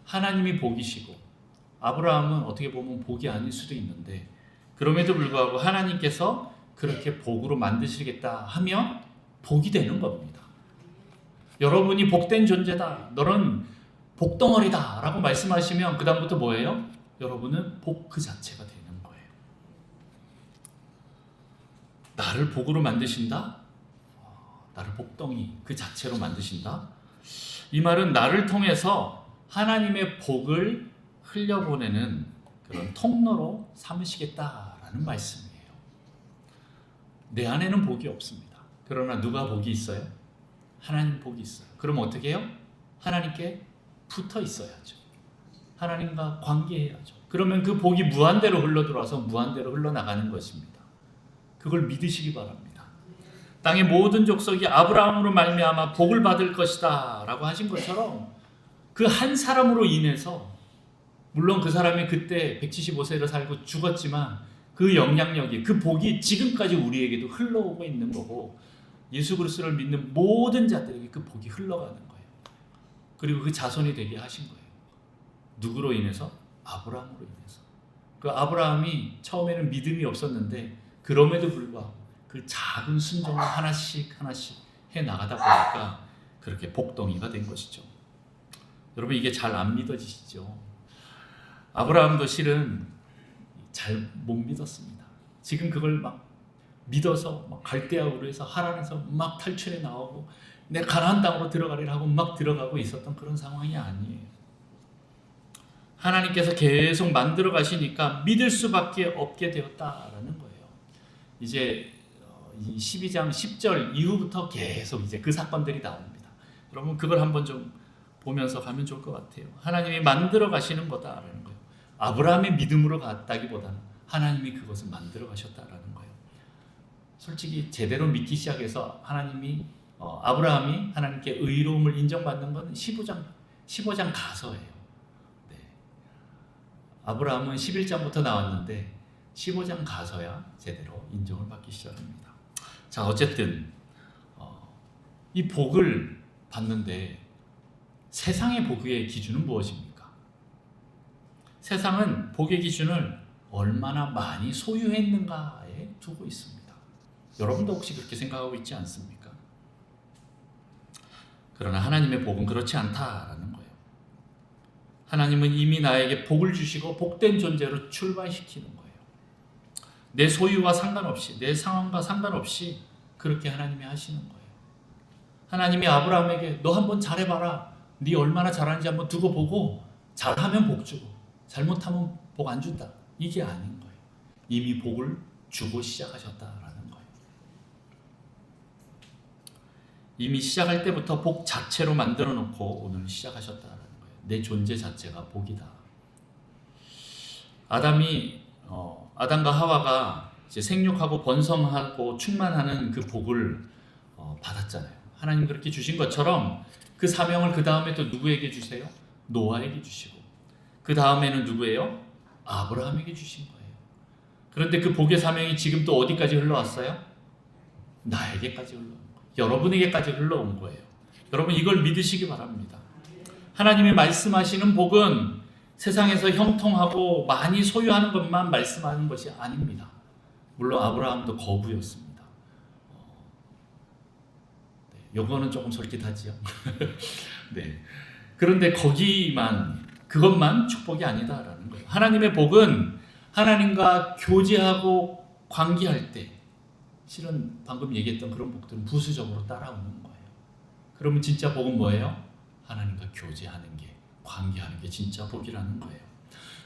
하나님이 복이시고 아브라함은 어떻게 보면 복이 아닐 수도 있는데, 그럼에도 불구하고 하나님께서 그렇게 복으로 만드시겠다 하면 복이 되는 겁니다. 여러분이 복된 존재다, 너는 복덩어리다 라고 말씀하시면 그 다음부터 뭐예요? 여러분은 복 그 자체가 되는 거예요. 나를 복으로 만드신다? 나를 복덩이 그 자체로 만드신다? 이 말은 나를 통해서 하나님의 복을 흘려보내는 그런 통로로 삼으시겠다라는 말씀이에요. 내 안에는 복이 없습니다. 그러나 누가 복이 있어요? 하나님 복이 있어요. 그럼 어떻게 해요? 하나님께 붙어 있어야죠. 하나님과 관계해야죠. 그러면 그 복이 무한대로 흘러들어와서 무한대로 흘러나가는 것입니다. 그걸 믿으시기 바랍니다. 땅의 모든 족속이 아브라함으로 말미암아 복을 받을 것이다 라고 하신 것처럼, 그 한 사람으로 인해서, 물론 그 사람이 그때 175세를 살고 죽었지만 그 영향력이, 그 복이 지금까지 우리에게도 흘러오고 있는 거고, 예수 그리스도를 믿는 모든 자들에게 그 복이 흘러가는 거예요. 그리고 그 자손이 되게 하신 거예요. 누구로 인해서? 아브라함으로 인해서. 그 아브라함이 처음에는 믿음이 없었는데 그럼에도 불구하고 그 작은 순종을 하나씩 해 나가다 보니까 그렇게 복덩이가 된 것이죠. 여러분, 이게 잘 안 믿어지시죠? 아브라함도 실은 잘 못 믿었습니다. 지금 그걸 막 믿어서 막 갈대아우르 해서 하란에서 막 탈출해 나오고 내 가나안 땅으로 들어가리라 하고 막 들어가고 있었던 그런 상황이 아니에요. 하나님께서 계속 만들어 가시니까 믿을 수밖에 없게 되었다라는 거예요. 이제 12장 10절 이후부터 계속 이제 그 사건들이 나옵니다. 여러분, 그걸 한번 좀 보면서 가면 좋을 것 같아요. 하나님이 만들어 가시는 거다라는 거예요. 아브라함의 믿음으로 갔다기보다는 하나님이 그것을 만들어 가셨다라는 거예요. 솔직히 제대로 믿기 시작해서 아브라함이 하나님께 의로움을 인정받는 건 15장 가서예요. 네. 아브라함은 11장부터 나왔는데 15장 가서야 제대로 인정을 받기 시작합니다. 자, 어쨌든 이 복을 받는데 세상의 복의 기준은 무엇입니까? 세상은 복의 기준을 얼마나 많이 소유했는가에 두고 있습니다. 여러분도 혹시 그렇게 생각하고 있지 않습니까? 그러나 하나님의 복은 그렇지 않다라는 거예요. 하나님은 이미 나에게 복을 주시고 복된 존재로 출발시키는 거예요. 내 소유와 상관없이, 내 상황과 상관없이 그렇게 하나님이 하시는 거예요. 하나님이 아브라함에게 너 한번 잘해봐라. 네 얼마나 잘하는지 한번 두고 보고 잘하면 복 주고 잘못하면 복 안 준다. 이게 아닌 거예요. 이미 복을 주고 시작하셨다라는 거예요. 이미 시작할 때부터 복 자체로 만들어 놓고 오늘 시작하셨다라는 거예요. 내 존재 자체가 복이다. 아담과 하와가 이제 생육하고 번성하고 충만하는 그 복을 받았잖아요. 하나님 그렇게 주신 것처럼 그 사명을 그 다음에 또 누구에게 주세요? 노아에게 주시고 그 다음에는 누구예요? 아브라함에게 주신 거예요. 그런데 그 복의 사명이 지금 또 어디까지 흘러왔어요? 나에게까지 흘러온 거예요. 여러분에게까지 흘러온 거예요. 여러분 이걸 믿으시기 바랍니다. 하나님이 말씀하시는 복은 세상에서 형통하고 많이 소유하는 것만 말씀하는 것이 아닙니다. 물론 아브라함도 거부였습니다. 요거는 조금 솔깃하지요. 네. 그런데 그것만 축복이 아니다라는 거예요. 하나님의 복은 하나님과 교제하고 관계할 때 실은 방금 얘기했던 그런 복들은 부수적으로 따라오는 거예요. 그러면 진짜 복은 뭐예요? 하나님과 교제하는 게, 관계하는 게 진짜 복이라는 거예요.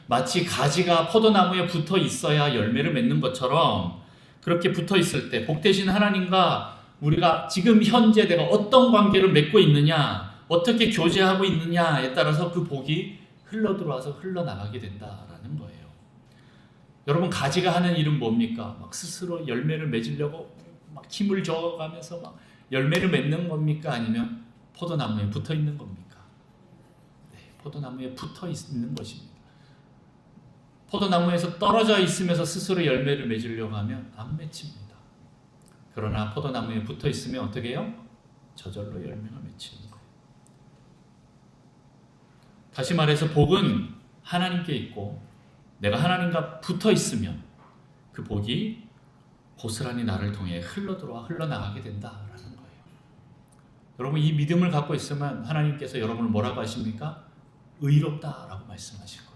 마치 가지가 포도나무에 붙어 있어야 열매를 맺는 것처럼 그렇게 붙어 있을 때 복 대신 하나님과 우리가 지금 현재 내가 어떤 관계를 맺고 있느냐, 어떻게 교제하고 있느냐에 따라서 그 복이 흘러들어와서 흘러나가게 된다라는 거예요. 여러분 가지가 하는 일은 뭡니까? 막 스스로 열매를 맺으려고 막 힘을 줘가면서 막 열매를 맺는 겁니까? 아니면 포도나무에 붙어 있는 겁니까? 네, 포도나무에 붙어 있는 것입니다. 포도나무에서 떨어져 있으면서 스스로 열매를 맺으려고 하면 안 맺힙니다. 그러나 포도나무에 붙어 있으면 어떻게 해요? 저절로 열매가 맺히는 거예요. 다시 말해서 복은 하나님께 있고 내가 하나님과 붙어 있으면 그 복이 고스란히 나를 통해 흘러들어와 흘러나가게 된다라는 거예요. 여러분 이 믿음을 갖고 있으면 하나님께서 여러분을 뭐라고 하십니까? 의롭다라고 말씀하실 거예요.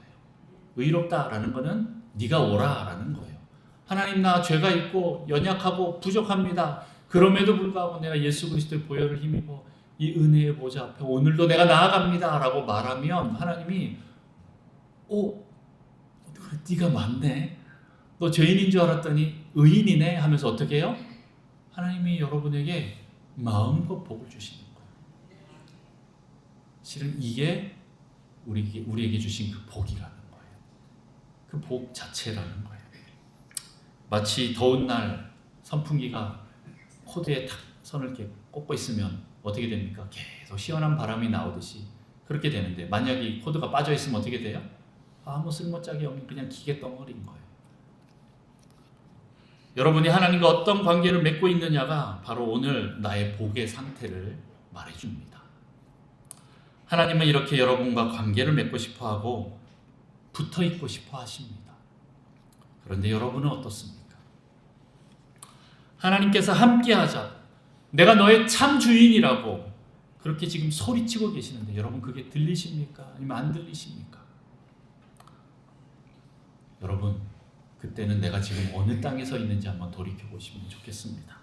의롭다라는 거는 네가 오라라는 거예요. 하나님 나 죄가 있고 연약하고 부족합니다. 그럼에도 불구하고 내가 예수 그리스도의 보혈을 힘입어 이 은혜의 보좌 앞에 오늘도 내가 나아갑니다 라고 말하면 하나님이 네가 맞네. 너 죄인인 줄 알았더니 의인이네 하면서 어떻게 해요? 하나님이 여러분에게 마음껏 복을 주시는 거예요. 실은 이게 우리에게 주신 그 복이라는 거예요. 그 복 자체라는 거예요. 마치 더운 날 선풍기가 코드에 탁 선을 이렇게 꽂고 있으면 어떻게 됩니까? 계속 시원한 바람이 나오듯이 그렇게 되는데 만약에 이 코드가 빠져 있으면 어떻게 돼요? 아무 쓸모짝이 없는 그냥 기계 덩어리인 거예요. 여러분이 하나님과 어떤 관계를 맺고 있느냐가 바로 오늘 나의 복의 상태를 말해줍니다. 하나님은 이렇게 여러분과 관계를 맺고 싶어하고 붙어있고 싶어 하십니다. 그런데 여러분은 어떻습니까? 하나님께서 함께하자, 내가 너의 참 주인이라고 그렇게 지금 소리치고 계시는데 여러분 그게 들리십니까? 아니면 안 들리십니까? 여러분 그때는 내가 지금 어느 땅에 서 있는지 한번 돌이켜보시면 좋겠습니다.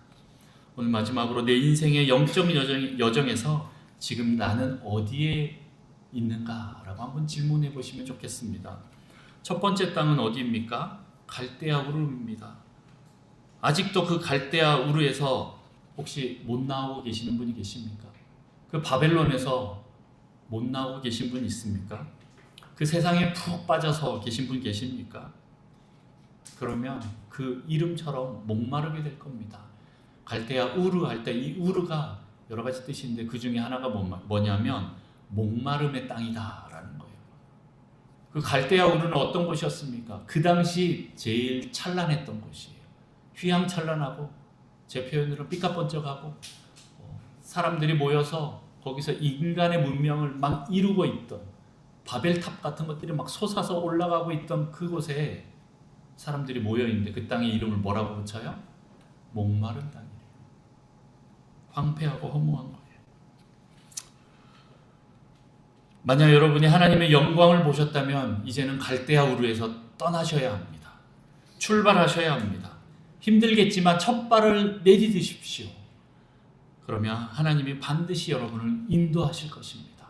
오늘 마지막으로 내 인생의 영적 여정에서 지금 나는 어디에 있는가라고 한번 질문해 보시면 좋겠습니다. 첫 번째 땅은 어디입니까? 갈대아 우르입니다. 아직도 그 갈대아 우르에서 혹시 못 나오고 계시는 분이 계십니까? 그 바벨론에서 못 나오고 계신 분 있습니까? 그 세상에 푹 빠져서 계신 분 계십니까? 그러면 그 이름처럼 목마르게 될 겁니다. 갈대아 우르 할 때 이 우르가 여러 가지 뜻인데 그 중에 하나가 뭐냐면 목마름의 땅이다라는 거예요. 그 갈대아 우르는 어떤 곳이었습니까? 그 당시 제일 찬란했던 곳이에요. 휘황찬란하고 제 표현으로 삐까번쩍하고 사람들이 모여서 거기서 인간의 문명을 막 이루고 있던 바벨탑 같은 것들이 막 솟아서 올라가고 있던 그곳에 사람들이 모여 있는데 그 땅의 이름을 뭐라고 붙여요? 목마른 땅이래요. 황폐하고 허무한 거예요. 만약 여러분이 하나님의 영광을 보셨다면 이제는 갈대아 우르에서 떠나셔야 합니다. 출발하셔야 합니다. 힘들겠지만 첫 발을 내디디십시오. 그러면 하나님이 반드시 여러분을 인도하실 것입니다.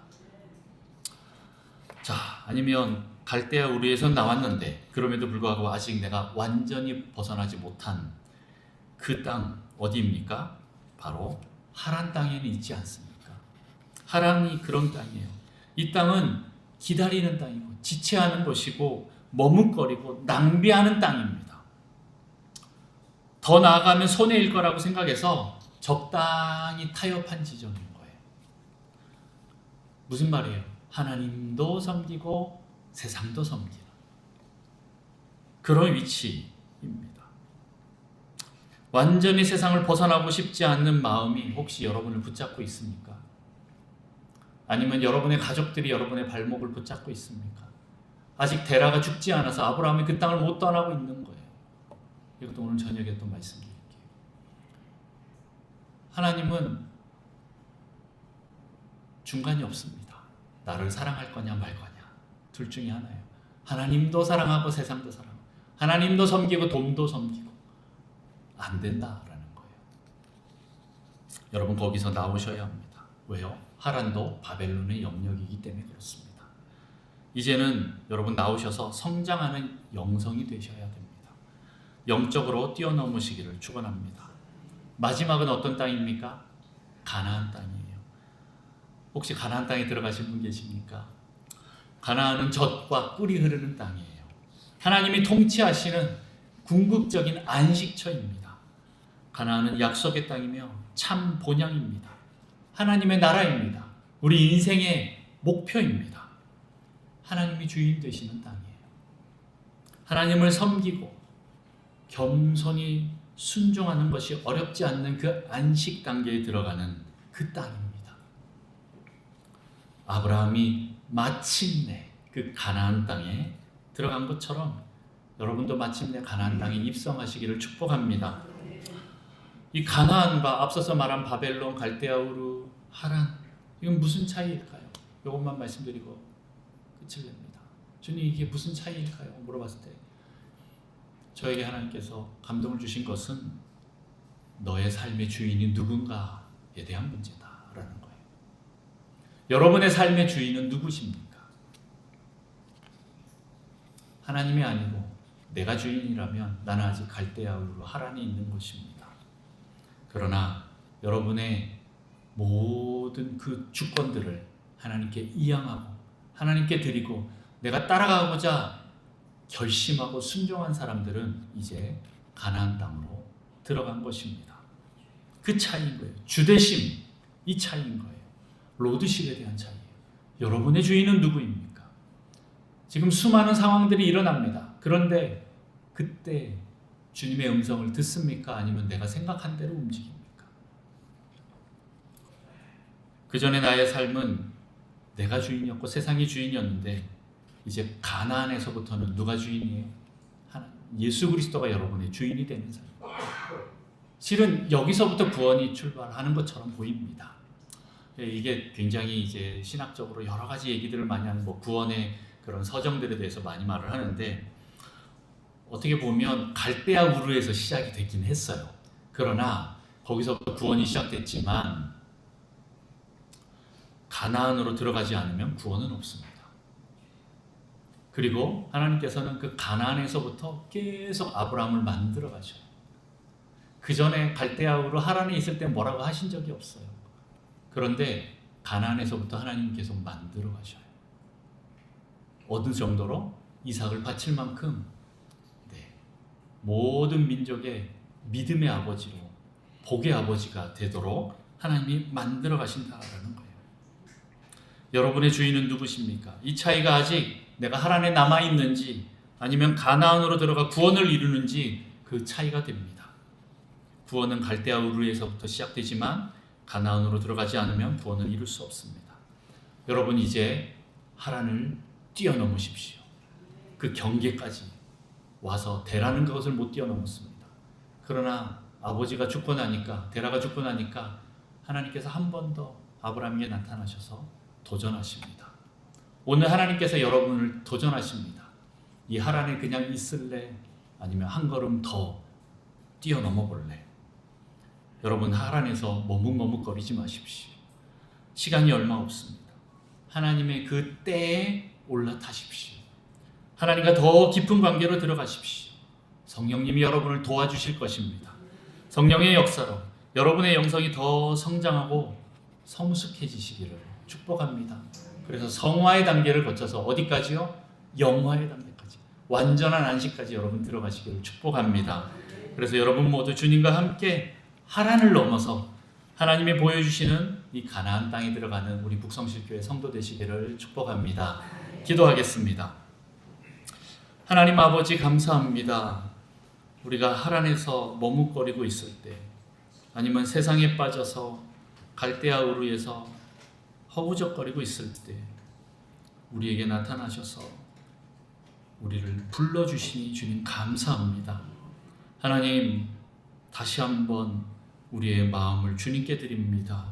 자, 아니면 갈대아 우르에서 나왔는데 그럼에도 불구하고 아직 내가 완전히 벗어나지 못한 그 땅 어디입니까? 바로 하란 땅에는 있지 않습니까? 하란이 그런 땅이에요. 이 땅은 기다리는 땅이고 지체하는 곳이고 머뭇거리고 낭비하는 땅입니다. 더 나아가면 손해일 거라고 생각해서 적당히 타협한 지점인 거예요. 무슨 말이에요? 하나님도 섬기고 세상도 섬기는 그런 위치입니다. 완전히 세상을 벗어나고 싶지 않는 마음이 혹시 여러분을 붙잡고 있습니까? 아니면 여러분의 가족들이 여러분의 발목을 붙잡고 있습니까? 아직 데라가 죽지 않아서 아브라함이 그 땅을 못 떠나고 있는 거예요. 이것도 오늘 저녁에 또 말씀드릴게요. 하나님은 중간이 없습니다. 나를 사랑할 거냐 말 거냐 둘 중에 하나예요. 하나님도 사랑하고 세상도 사랑하고 하나님도 섬기고 돈도 섬기고 안 된다라는 거예요. 여러분 거기서 나오셔야 합니다. 왜요? 하란도 바벨론의 영역이기 때문에 그렇습니다. 이제는 여러분 나오셔서 성장하는 영성이 되셔야 됩니다. 영적으로 뛰어넘으시기를 축원합니다. 마지막은 어떤 땅입니까? 가나안 땅이에요. 혹시 가나안 땅에 들어가신 분 계십니까? 가나안은 젖과 꿀이 흐르는 땅이에요. 하나님이 통치하시는 궁극적인 안식처입니다. 가나안은 약속의 땅이며 참 본향입니다. 하나님의 나라입니다. 우리 인생의 목표입니다. 하나님이 주인 되시는 땅이에요. 하나님을 섬기고 겸손히 순종하는 것이 어렵지 않는 그 안식 단계에 들어가는 그 땅입니다. 아브라함이 마침내 그 가나안 땅에 들어간 것처럼 여러분도 마침내 가나안 땅에 입성하시기를 축복합니다. 이 가나안과 앞서서 말한 바벨론, 갈대아 우르, 하란 이건 무슨 차이일까요? 이것만 말씀드리고 끝을 냅니다. 주님 이게 무슨 차이일까요? 물어봤을 때 저에게 하나님께서 감동을 주신 것은 너의 삶의 주인이 누군가에 대한 문제다라는 거예요. 여러분의 삶의 주인은 누구십니까? 하나님이 아니고 내가 주인이라면 나는 아직 갈대아 우르 하란에 있는 것입니다. 그러나 여러분의 모든 그 주권들을 하나님께 이양하고 하나님께 드리고 내가 따라가고자 결심하고 순종한 사람들은 이제 가나안 땅으로 들어간 것입니다. 그 차이인 거예요. 주대심 이 차이인 거예요. 로드십에 대한 차이예요. 여러분의 주인은 누구입니까? 지금 수많은 상황들이 일어납니다. 그런데 그때 주님의 음성을 듣습니까? 아니면 내가 생각한 대로 움직입니까? 그 전에 나의 삶은 내가 주인이었고 세상이 주인이었는데 이제 가나안에서부터는 누가 주인이에요? 예수 그리스도가 여러분의 주인이 되는 삶. 실은 여기서부터 구원이 출발하는 것처럼 보입니다. 이게 굉장히 이제 신학적으로 여러 가지 얘기들을 많이 하는 뭐 구원의 그런 서정들에 대해서 많이 말을 하는데 어떻게 보면 갈대아 우르에서 시작이 됐긴 했어요. 그러나 거기서부터 구원이 시작됐지만 가나안으로 들어가지 않으면 구원은 없습니다. 그리고 하나님께서는 그 가나안에서부터 계속 아브라함을 만들어 가셔요. 그 전에 갈대아 우르 하란에 있을 때 뭐라고 하신 적이 없어요. 그런데 가나안에서부터 하나님은 계속 만들어 가셔요. 어느 정도로? 이삭을 바칠 만큼 모든 민족의 믿음의 아버지로 복의 아버지가 되도록 하나님이 만들어 가신다라는 거예요. 여러분의 주인은 누구십니까? 이 차이가 아직 내가 하란에 남아 있는지 아니면 가나안으로 들어가 구원을 이루는지 그 차이가 됩니다. 구원은 갈대아 우르에서부터 시작되지만 가나안으로 들어가지 않으면 구원을 이룰 수 없습니다. 여러분 이제 하란을 뛰어넘으십시오. 그 경계까지 와서 데라는 것을 못 뛰어넘었습니다. 그러나 아버지가 죽고 나니까, 데라가 죽고 나니까 하나님께서 한 번 더 아브라함에게 나타나셔서 도전하십니다. 오늘 하나님께서 여러분을 도전하십니다. 이 하란에 그냥 있을래? 아니면 한 걸음 더 뛰어넘어 볼래? 여러분 하란에서 머뭇머뭇거리지 마십시오. 시간이 얼마 없습니다. 하나님의 그 때에 올라타십시오. 하나님과 더 깊은 관계로 들어가십시오. 성령님이 여러분을 도와주실 것입니다. 성령의 역사로 여러분의 영성이 더 성장하고 성숙해지시기를 축복합니다. 그래서 성화의 단계를 거쳐서 어디까지요? 영화의 단계까지, 완전한 안식까지 여러분 들어가시기를 축복합니다. 그래서 여러분 모두 주님과 함께 하란을 넘어서 하나님이 보여주시는 이 가나안 땅에 들어가는 우리 북성실교회 성도 되시기를 축복합니다. 기도하겠습니다. 하나님 아버지 감사합니다. 우리가 하란에서 머뭇거리고 있을 때, 아니면 세상에 빠져서 갈대아 우르에서 허우적거리고 있을 때 우리에게 나타나셔서 우리를 불러주시니 주님 감사합니다. 하나님 다시 한번 우리의 마음을 주님께 드립니다.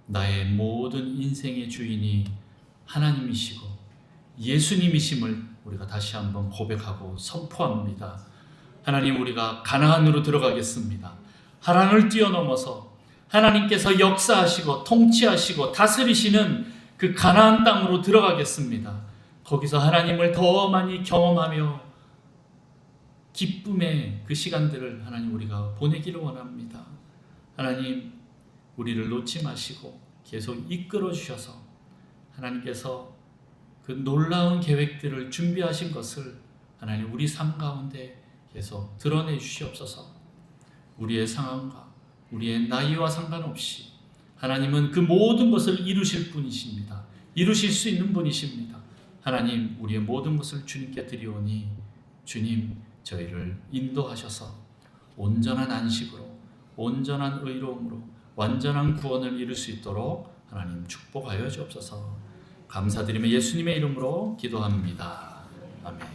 나의 모든 인생의 주인이 하나님이시고 예수님이심을 우리가 다시 한번 고백하고 선포합니다. 하나님 우리가 가나안으로 들어가겠습니다. 하란을 뛰어넘어서 하나님께서 역사하시고 통치하시고 다스리시는 그 가나안 땅으로 들어가겠습니다. 거기서 하나님을 더 많이 경험하며 기쁨의 그 시간들을 하나님 우리가 보내기를 원합니다. 하나님 우리를 놓지 마시고 계속 이끌어 주셔서 하나님께서 그 놀라운 계획들을 준비하신 것을 하나님 우리 삶 가운데 계속 드러내 주시옵소서. 우리의 상황과 우리의 나이와 상관없이 하나님은 그 모든 것을 이루실 분이십니다. 이루실 수 있는 분이십니다. 하나님 우리의 모든 것을 주님께 드리오니 주님 저희를 인도하셔서 온전한 안식으로, 온전한 의로움으로 완전한 구원을 이룰 수 있도록 하나님 축복하여 주옵소서. 감사드리며 예수님의 이름으로 기도합니다. 아멘.